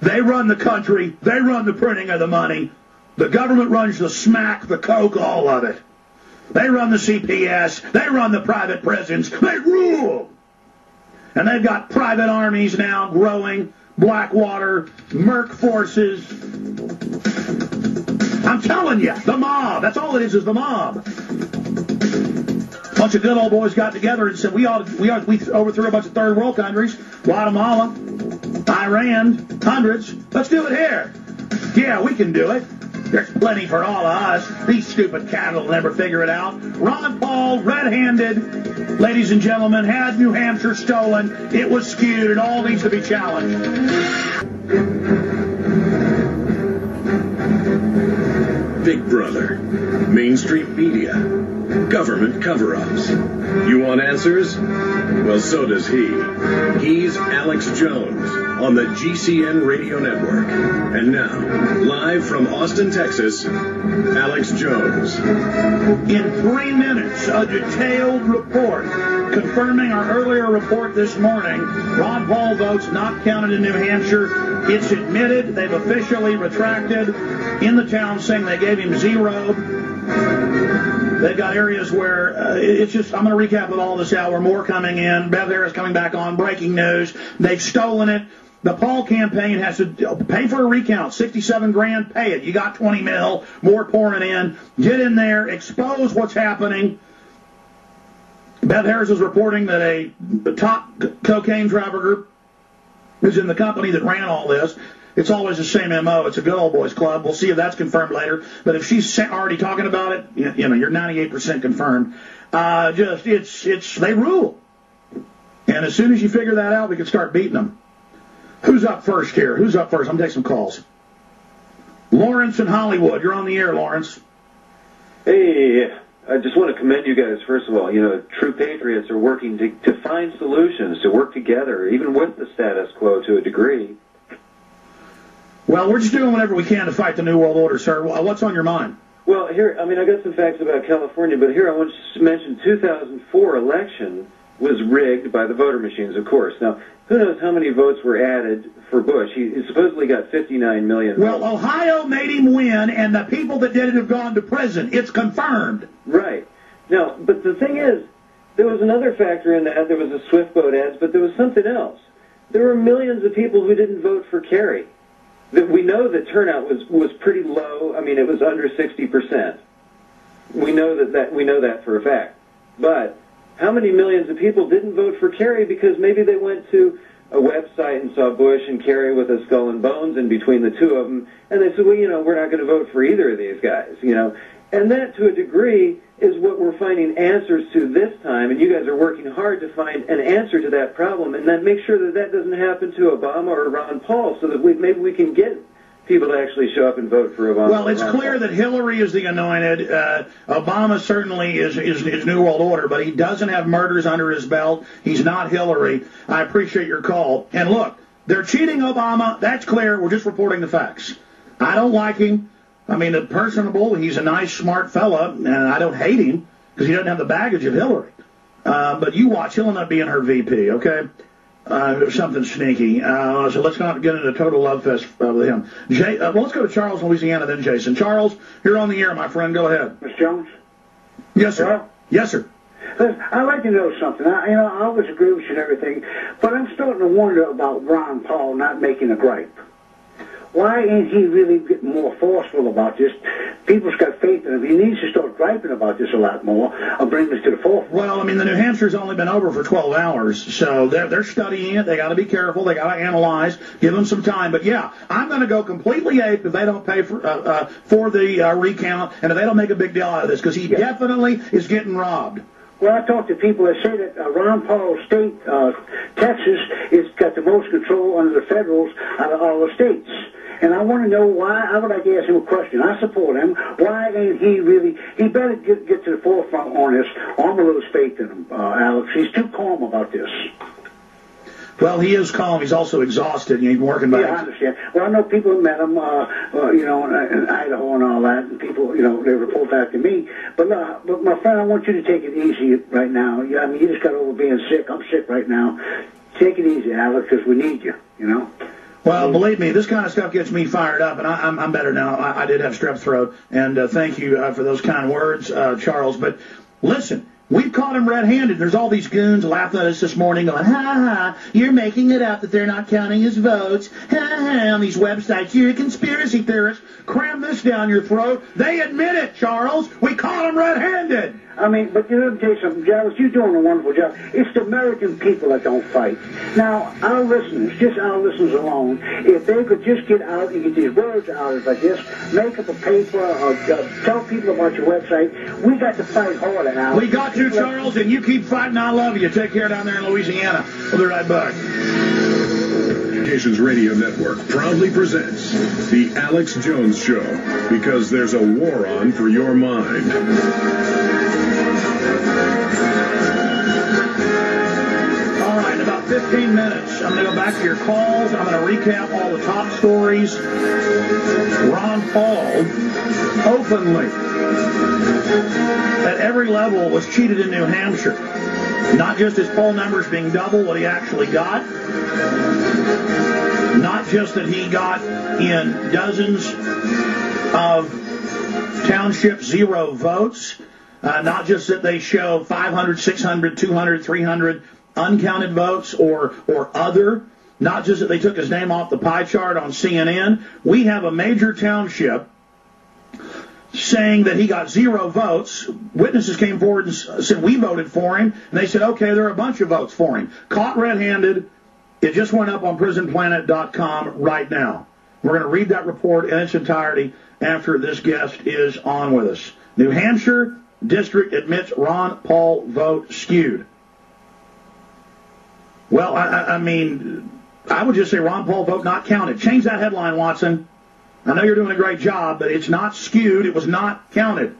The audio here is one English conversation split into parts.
They run the country. They run the printing of the money. The government runs the smack, the coke, all of it. They run the CPS. They run the private prisons. They rule. And they've got private armies now growing, Blackwater, Merc forces. I'm telling you, the mob. That's all it is the mob. A bunch of good old boys got together and said, we overthrew a bunch of third world countries, Guatemala, Iran, hundreds. Let's do it here. Yeah, we can do it. There's plenty for all of us. These stupid cattle will never figure it out. Ron Paul, red-handed, ladies and gentlemen, had New Hampshire stolen. It was skewed. It all needs to be challenged. Big Brother, mainstream media, government cover-ups. You want answers? Well, so does he. He's Alex Jones on the GCN Radio Network. And now, live from Austin, Texas, Alex Jones. In 3 minutes, a detailed report confirming our earlier report this morning. Ron Paul votes not counted in New Hampshire. It's admitted. They've officially retracted in the town saying they gave him zero. They've got areas where it's just, I'm going to recap with all this hour. More coming in. Bev Harris coming back on. Breaking news. They've stolen it. The Paul campaign has to pay for a recount. 67 grand, pay it. You got 20 mil. More pouring in. Get in there. Expose what's happening. Bev Harris is reporting that the top cocaine trafficker group is in the company that ran all this. It's always the same MO. It's a good old boys club. We'll see if that's confirmed later. But if she's already talking about it, you know, you're 98% confirmed. They rule. And as soon as you figure that out, we can start beating them. Who's up first here? Who's up first? I'm going to take some calls. Lawrence in Hollywood. You're on the air, Lawrence. Hey, I just want to commend you guys, first of all. You know, true patriots are working to find solutions, to work together, even with the status quo to a degree. Well, we're just doing whatever we can to fight the New World Order, sir. What's on your mind? Well, here, I mean, I got some facts about California, but here I want to mention 2004 election was rigged by the voter machines, of course. Now, who knows how many votes were added for Bush? He supposedly got 59 million votes. Well, Ohio made him win, and the people that did it have gone to prison. It's confirmed. Right. Now, but the thing is, there was another factor in that. There was the Swift boat ads, but there was something else. There were millions of people who didn't vote for Kerry. We know the turnout was pretty low. I mean, it was under 60%. We know that for a fact. But how many millions of people didn't vote for Kerry because maybe they went to a website and saw Bush and Kerry with a skull and bones in between the two of them, and they said, well, you know, we're not going to vote for either of these guys, you know. And that, to a degree, is what we're finding answers to this time, and you guys are working hard to find an answer to that problem, and then make sure that that doesn't happen to Obama or Ron Paul, so that maybe we can get people to actually show up and vote for Obama. Well, it's clear that Hillary is the anointed. Obama certainly is New World Order, but he doesn't have murders under his belt. He's not Hillary. I appreciate your call. And look, they're cheating Obama. That's clear. We're just reporting the facts. I don't like him. I mean, personable, he's a nice, smart fella, and I don't hate him because he doesn't have the baggage of Hillary. But you watch, he'll end up being her VP, okay? Something sneaky. So let's not get into a total love fest with him. Well, let's go to Charles, Louisiana, then Jason. Charles, you're on the air, my friend. Go ahead. Mr. Jones? Yes, sir. Hello? Yes, sir. Listen, I'd like to know something. I always agree with you and everything, but I'm starting to wonder about Ron Paul not making a gripe. Why ain't he really getting more forceful about this? People's got faith in him. He needs to start griping about this a lot more and bring this to the forefront. Well, I mean, the New Hampshire's only been over for 12 hours, so they're studying it. They got to be careful. They got to analyze. Give them some time. But, yeah, I'm going to go completely ape if they don't pay for the recount and if they don't make a big deal out of this, because he definitely is getting robbed. Well, I talk to people that say that Ron Paul's state, Texas, has got the most control under the federals out of all the states. And I want to know why. I would like to ask him a question. I support him. Why ain't he really? He better get to the forefront on this. I'm a little faith in him, Alex. He's too calm about this. Well, he is calm. He's also exhausted. He's working by. Yeah, I understand. Well, I know people have met him, you know, in Idaho and all that, and people, you know, they report back to me. But my friend, I want you to take it easy right now. I mean, you just got over being sick. I'm sick right now. Take it easy, Alex, because we need you. You know. Well, believe me, this kind of stuff gets me fired up, and I'm better now. I did have strep throat, and thank you for those kind words, Charles. But listen, we've caught him red-handed. There's all these goons laughing at us this morning going, ha, ha, you're making it up that they're not counting his votes. Ha, ha, on these websites. You're a conspiracy theorist. Cram this down your throat. They admit it, Charles. We caught him red-handed. I mean, but let me tell you something, Jarvis, you're doing a wonderful job. It's the American people that don't fight. Now, our listeners, just our listeners alone, if they could just get out and get these words out like this, make up a paper or tell people about your website, we got to fight harder now. We got you, Charles, and you keep fighting. I love you. Take care down there in Louisiana. We'll be right back. Communications Radio Network proudly presents The Alex Jones Show, because there's a war on for your mind. All right, in about 15 minutes, I'm going to go back to your calls. I'm going to recap all the top stories. Ron Paul openly, at every level, was cheated in New Hampshire. Not just his poll numbers being double what he actually got. Not just that he got in dozens of townships 0 votes. Not just that they show 500, 600, 200, 300 uncounted votes or other. Not just that they took his name off the pie chart on CNN. We have a major township saying that he got 0 votes. Witnesses came forward and said, we voted for him. And they said, okay, there are a bunch of votes for him. Caught red-handed. It just went up on prisonplanet.com right now. We're going to read that report in its entirety after this guest is on with us. New Hampshire district admits Ron Paul vote skewed. Well, I mean, I would just say Ron Paul vote not counted. Change that headline, Watson. I know you're doing a great job, but it's not skewed. It was not counted.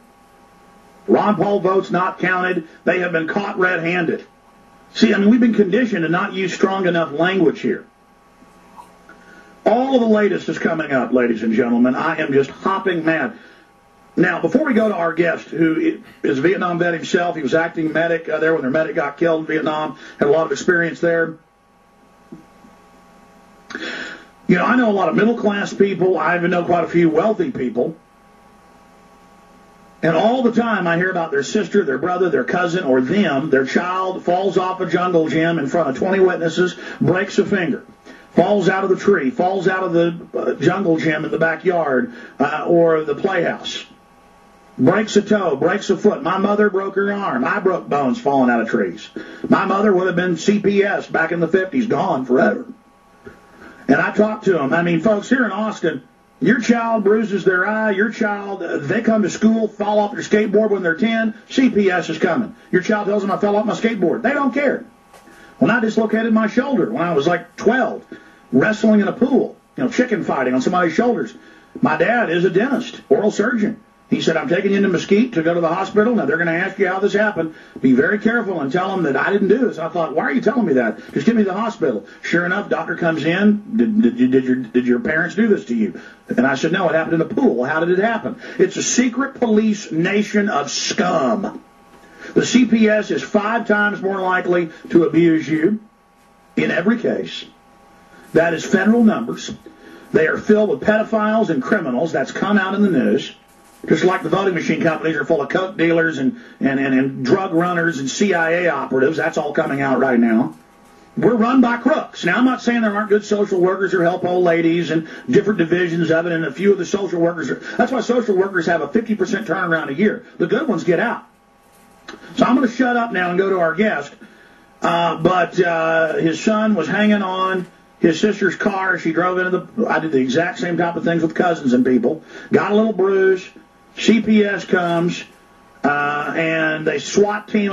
Ron Paul votes not counted. They have been caught red-handed. See, I mean, we've been conditioned to not use strong enough language here. All of the latest is coming up, ladies and gentlemen. I am just hopping mad. Now, before we go to our guest, who is a Vietnam vet himself, he was acting medic there when their medic got killed in Vietnam, had a lot of experience there. You know, I know a lot of middle-class people. I even know quite a few wealthy people. And all the time I hear about their sister, their brother, their cousin, or them, their child falls off a jungle gym in front of 20 witnesses, breaks a finger, falls out of the tree, falls out of the jungle gym in the backyard or the playhouse, breaks a toe, breaks a foot. My mother broke her arm. I broke bones falling out of trees. My mother would have been CPS back in the 50s, gone forever. And I talked to them. I mean, folks, here in Austin, your child bruises their eye, your child, they come to school, fall off their skateboard when they're 10, CPS is coming. Your child tells them I fell off my skateboard. They don't care. When I dislocated my shoulder when I was like 12, wrestling in a pool, chicken fighting on somebody's shoulders. My dad is a dentist, oral surgeon. He said, I'm taking you into Mesquite to go to the hospital. Now, they're going to ask you how this happened. Be very careful and tell them that I didn't do this. I thought, why are you telling me that? Just get me to the hospital. Sure enough, doctor comes in. Did your parents do this to you? And I said, no, it happened in a pool. How did it happen? It's a secret police nation of scum. The CPS is 5 times more likely to abuse you in every case. That is federal numbers. They are filled with pedophiles and criminals. That's come out in the news. Just like the voting machine companies are full of coke dealers and drug runners and CIA operatives. That's all coming out right now. We're run by crooks. Now, I'm not saying there aren't good social workers or help old ladies and different divisions of it, and a few of the social workers that's why social workers have a 50% turnaround a year. The good ones get out. So I'm going to shut up now and go to our guest. But his son was hanging on his sister's car. She drove into I did the exact same type of things with cousins and people. Got a little bruise. CPS comes, and they SWAT team